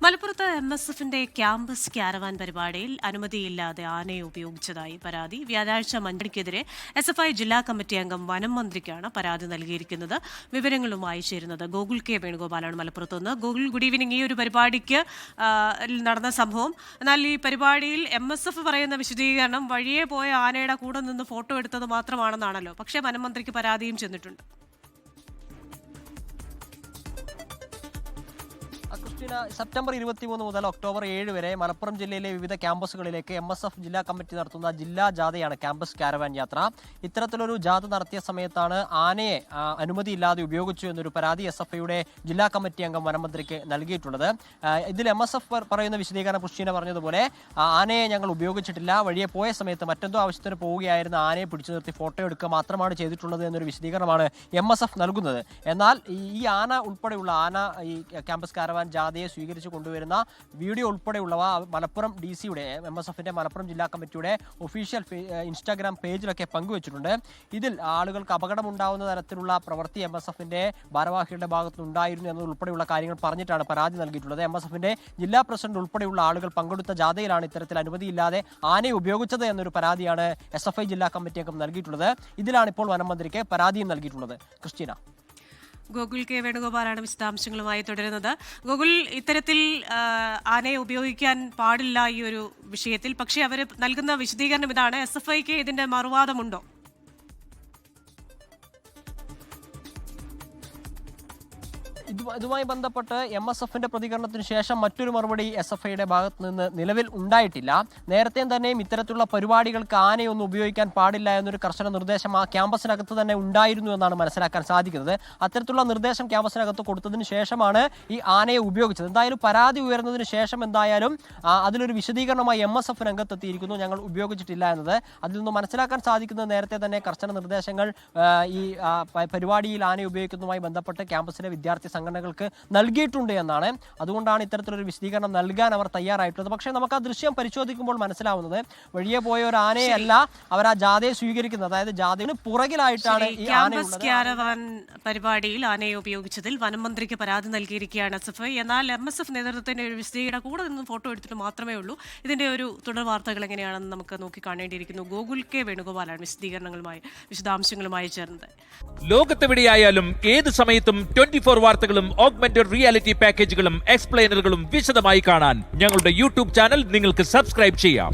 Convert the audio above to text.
മലപ്പുറത്ത് MSFന്റെ campus caravan പരിപാടിയിൽ അനുമതിയില്ലാതെ ആനയെ ഉപയോഗിച്ചതായി പരാതി. വ്യാഴാഴ്ച മന്ത്രിക്കെതിരെ SFI ജില്ലാ കമ്മിറ്റി അംഗം വനം മന്ത്രിക്കാണ് പരാതി നൽകിയിരിക്കുന്നത്. വിവരങ്ങളുമായി ചേരുന്നത് ഗോകുൽ കെ വേണുഗോപാലാണ് മലപ്പുറത്ത് നിന്ന്. Gokul, good evening. ഈ ഒരു പരിപാടിക്ക് നടന്ന സംഭവം, എന്നാൽ ഈ പരിപാടിയിൽ MSF പറയുന്ന വിശദീകരണം വഴിയെ പോയ ആനയുടെ കൂടെ നിന്ന് ഫോട്ടോ എടുത്തത് മാത്രമാണെന്നാണല്ലോ. പക്ഷേ വനം മന്ത്രിക്ക് പരാതിയും ചെന്നിട്ടുണ്ട്. സെപ്റ്റംബർ 23 മുതൽ ഒക്ടോബർ 7 വരെ മലപ്പുറം ജില്ലയിലെ വിവിധ ക്യാമ്പസുകളിലേക്ക് MSF ജില്ലാ കമ്മിറ്റി നടത്തുന്ന ജില്ലാ ജാഥയാണ് ക്യാമ്പസ് കാരവാൻ യാത്ര. ഇത്തരത്തിലൊരു ജാഥ നടത്തിയ സമയത്താണ് ആനയെ അനുമതിയില്ലാതെ ഉപയോഗിച്ചു എന്നൊരു പരാതി SFIയുടെ ജില്ലാ കമ്മിറ്റി അംഗം വനമന്ത്രിക്ക് നൽകിയിട്ടുള്ളത്. ഇതിൽ MSF പറയുന്ന വിശദീകരണം ക്രിസ്റ്റീന പറഞ്ഞതുപോലെ ആനയെ ഞങ്ങൾ ഉപയോഗിച്ചിട്ടില്ല, വഴിയെ പോയ സമയത്ത് മറ്റെന്തോ ആവശ്യത്തിന് പോവുകയായിരുന്ന ആനയെ പിടിച്ചു നിർത്തി ഫോട്ടോ എടുക്കുക മാത്രമാണ് ചെയ്തിട്ടുള്ളത് എന്നൊരു വിശദീകരണമാണ് MSF നൽകുന്നത്. എന്നാൽ ഈ ആന ഉൾപ്പെടെയുള്ള ഈ ക്യാമ്പസ് കാരവാൻ ജാഥയെ സ്വീകരിച്ചു കൊണ്ടുവരുന്ന വീഡിയോ ഉൾപ്പെടെയുള്ളവ മലപ്പുറം DC-യുടെ MSFന്റെ മലപ്പുറം ജില്ലാ കമ്മിറ്റിയുടെ ഒഫീഷ്യൽ ഇൻസ്റ്റാഗ്രാം പേജിലൊക്കെ പങ്കുവച്ചിട്ടുണ്ട്. ഇതിൽ ആളുകൾക്ക് അപകടമുണ്ടാവുന്ന തരത്തിലുള്ള പ്രവൃത്തി MSFന്റെ ഭാരവാഹികളുടെ ഭാഗത്തുനിന്നുണ്ടായിരുന്നു എന്നതുൾപ്പെടെയുള്ള കാര്യങ്ങൾ പറഞ്ഞിട്ടാണ് പരാതി നൽകിയിട്ടുള്ളത്. MSFന്റെ ജില്ലാ പ്രസിഡന്റ് ഉൾപ്പെടെയുള്ള ആളുകൾ പങ്കെടുത്ത ജാഥയിലാണ് ഇത്തരത്തിൽ അനുമതിയില്ലാതെ ആനയെ ഉപയോഗിച്ചത് എന്നൊരു പരാതിയാണ് SFI ജില്ലാ കമ്മിറ്റി അംഗം നൽകിയിട്ടുള്ളത്. ഇതിലാണ് ഇപ്പോൾ വനം മന്ത്രിക്ക് പരാതിയും നൽകിയിട്ടുള്ളത്. ക്രിസ്റ്റീന. ഗോകുൽ കെ വേണുഗോപാലാണ് വിശദാംശങ്ങളുമായി തുടരുന്നത്. ഗോകുൽ, ഇത്തരത്തിൽ ആനയെ ഉപയോഗിക്കാൻ പാടില്ല ഈ ഒരു വിഷയത്തിൽ, പക്ഷേ അവർ നൽകുന്ന വിശദീകരണം ഇതാണ്. SFIക്ക് ഇതിന്റെ മറുവാദമുണ്ടോ? ഇതുമായി ബന്ധപ്പെട്ട് MSFന്റെ പ്രതികരണത്തിന് ശേഷം മറ്റൊരു മറുപടി SFIയുടെ ഭാഗത്ത് നിന്ന് നിലവിൽ ഉണ്ടായിട്ടില്ല. നേരത്തെ തന്നെയും ഇത്തരത്തിലുള്ള പരിപാടികൾക്ക് ആനയൊന്നും ഉപയോഗിക്കാൻ പാടില്ല എന്നൊരു കർശന നിർദ്ദേശം ആ ക്യാമ്പസിനകത്ത് തന്നെ ഉണ്ടായിരുന്നു എന്നാണ് മനസ്സിലാക്കാൻ സാധിക്കുന്നത്. അത്തരത്തിലുള്ള നിർദ്ദേശം ക്യാമ്പസിനകത്ത് കൊടുത്തതിന് ശേഷമാണ് ഈ ആനയെ ഉപയോഗിച്ചത്. എന്തായാലും പരാതി ഉയർന്നതിന് ശേഷം എന്തായാലും അതിലൊരു വിശദീകരണമായി MSF രംഗത്തെത്തിയിരിക്കുന്നു, ഞങ്ങൾ ഉപയോഗിച്ചിട്ടില്ല എന്നത്. അതിൽ നിന്ന് മനസ്സിലാക്കാൻ സാധിക്കുന്നത് നേരത്തെ തന്നെ കർശന നിർദ്ദേശങ്ങൾ ഈ പരിപാടിയിൽ ആനയെ ഉപയോഗിക്കുന്നതുമായി ബന്ധപ്പെട്ട് ക്യാമ്പസിലെ വിദ്യാർത്ഥി സംഘടനകൾക്ക് നൽകിയിട്ടുണ്ട് എന്നാണ്. അതുകൊണ്ടാണ് ഇത്തരത്തിലൊരു വിശദീകരണം നൽകാൻ അവർ തയ്യാറായിട്ടുള്ളത്. പക്ഷേ നമുക്ക് ആ ദൃശ്യം പരിശോധിക്കുമ്പോൾ മനസ്സിലാവുന്നത് വഴിയെ പോയ ഒരു ആനയല്ല അവർ ആ ജാഥയെ സ്വീകരിക്കുന്നത്. അതായത് ജാഥയുടെ പുറകിലായിട്ടാണ് ഈ ക്യാമ്പസ് ക്യാരവാൻ പരിപാടിയിൽ ആനയെ ഉപയോഗിച്ചതിൽ വനം മന്ത്രിക്ക് പരാതി നൽകിയിരിക്കുകയാണ് SFI. എന്നാൽ MSF നേതൃത്വത്തിന്റെ ഒരു വിശദീകരണം കൂടെ നിന്ന് ഫോട്ടോ എടുത്തിട്ട് മാത്രമേ ഉള്ളൂ. ഇതിന്റെ ഒരു തുടർ വാർത്തകൾ എങ്ങനെയാണെന്ന് നമുക്ക് നോക്കി കാണേണ്ടിയിരിക്കുന്നു. ഗോകുൽ കെ വേണുഗോപാലാണ് വിശദാംശങ്ങളുമായി ചേർന്നത്. ലോകത്തെവിടെയായാലും ഏത് സമയത്തും 24 വാർത്തകളും ഓഗ്മെന്റഡ് റിയാലിറ്റി പാക്കേജുകളും എക്സ്പ്ലെയിനറുകളും വിശദമായി കാണാൻ ഞങ്ങളുടെ YouTube ചാനൽ നിങ്ങൾക്ക് സബ്സ്ക്രൈബ് ചെയ്യാം.